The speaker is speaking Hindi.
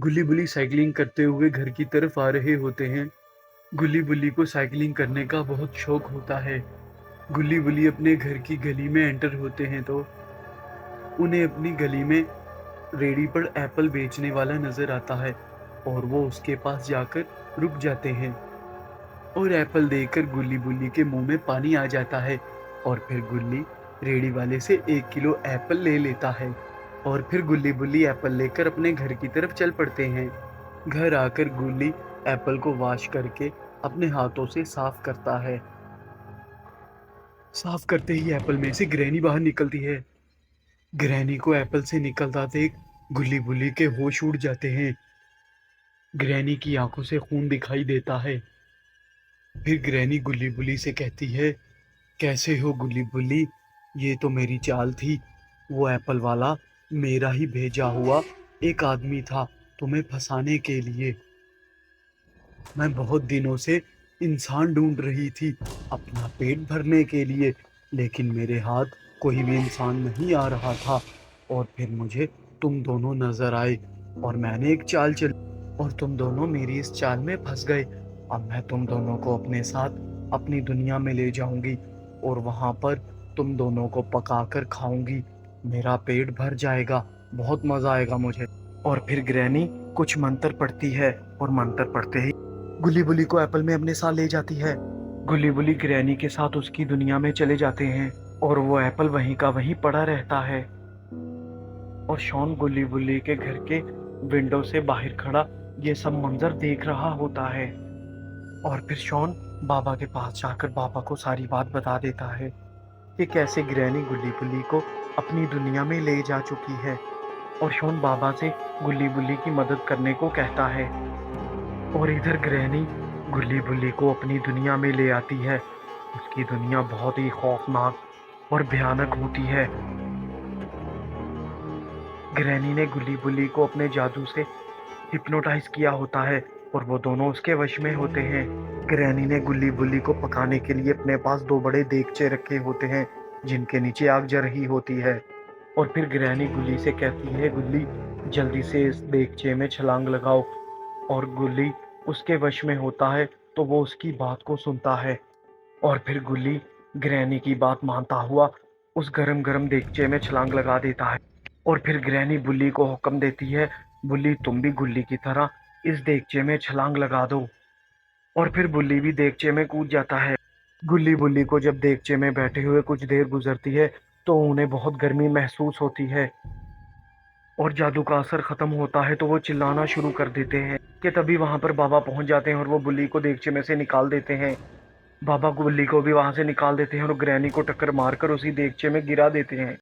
गुल्ली बुल्ली साइकिलिंग करते हुए घर की तरफ आ रहे होते हैं। गुल्ली बुल्ली को साइकिलिंग करने का बहुत शौक होता है। गुल्ली बुल्ली अपने घर की गली में एंटर होते हैं तो उन्हें अपनी गली में रेडी पर एप्पल बेचने वाला नजर आता है और वो उसके पास जाकर रुक जाते हैं और एप्पल देखकर गुल्ली बुल्ली के मुंह में पानी आ जाता है और फिर गुल्ली रेडी वाले से 1 किलो एप्पल ले लेता है और फिर गुल्ली बुल्ली एप्पल लेकर अपने घर की तरफ चल पड़ते हैं। घर आकर गुल्ली एप्पल को वॉश करके अपने हाथों से साफ करता है। साफ करते ही एप्पल में से ग्रैनी बाहर निकलती है। ग्रैनी को एप्पल से निकलता देख गुल्ली बुल्ली के होश उड़ जाते हैं। ग्रैनी की आंखों से खून दिखाई देता है। फिर ग्रैनी गुल्ली बुल्ली से कहती है, कैसे हो गुल्ली बुल्ली? ये तो मेरी चाल थी। वो एप्पल वाला मेरा ही भेजा हुआ एक आदमी था तुम्हें फंसाने के लिए। मैं बहुत दिनों से इंसान ढूंढ रही थी अपना पेट भरने के लिए, लेकिन मेरे हाथ कोई भी इंसान नहीं आ रहा था और फिर मुझे तुम दोनों नजर आए और मैंने एक चाल चली और तुम दोनों मेरी इस चाल में फंस गए। अब मैं तुम दोनों को अपने साथ अपनी दुनिया में ले जाऊंगी और वहां पर तुम दोनों को पकाकर खाऊंगी। मेरा पेट भर जाएगा, बहुत मजा आएगा मुझे। और फिर ग्रैनी कुछ मंत्र पढ़ती है और मंत्र पढ़ते ही गुल्ली बुल्ली को एप्पल में अपने साथ ले जाती है। गुल्ली बुल्ली ग्रैनी के साथ उसकी दुनिया में चले जाते हैं और वो एप्पल वहीं का वहीं पड़ा रहता है। और शॉन गुल्ली बुल्ली के घर के विंडो से बाहर खड़ा ये सब मंजर देख रहा होता है। और फिर शॉन बाबा के पास जाकर बाबा को सारी बात बता देता है कि कैसे ग्रैनी गुल्ली बुल्ली को अपनी दुनिया में ले जा चुकी है। और शॉन बाबा से गुल्ली बुल्ली की मदद करने को कहता है और इधर ग्रैनी गुल्ली बुल्ली को अपनी दुनिया में ले आती है। उसकी दुनिया बहुत ही खौफनाक और भयानक होती है। ग्रैनी ने गुल्ली बुल्ली को अपने जादू से हिप्नोटाइज किया होता है और वो दोनों उसके वश में होते हैं। ग्रैनी ने गुल्ली बुल्ली को पकाने के लिए अपने पास 2 बड़े देगचे रखे होते हैं जिनके नीचे आग जल रही होती है। और फिर ग्रैनी गुल्ली से कहती है, गुल्ली जल्दी से इस देगचे में छलांग लगाओ। और गुल्ली उसके वश में होता है तो वो उसकी बात को सुनता है और फिर गुल्ली ग्रैनी की बात मानता हुआ उस गरम गरम देगचे में छलांग लगा देता है। और फिर ग्रैनी बुल्ली को हुक्म देती है, बुल्ली तुम भी गुल्ली की तरह इस देगचे में छलांग लगा दो। और फिर बुल्ली भी देगचे में कूद जाता है। गुल्ली बुल्ली को जब देगचे में बैठे हुए कुछ देर गुजरती है तो उन्हें बहुत गर्मी महसूस होती है और जादू का असर खत्म होता है तो वो चिल्लाना शुरू कर देते हैं कि तभी वहां पर बाबा पहुंच जाते हैं और वो बुल्ली को देगचे में से निकाल देते हैं। बाबा बुल्ली को भी वहां से निकाल देते हैं और ग्रैनी को टक्कर मारकर उसी देगचे में गिरा देते हैं।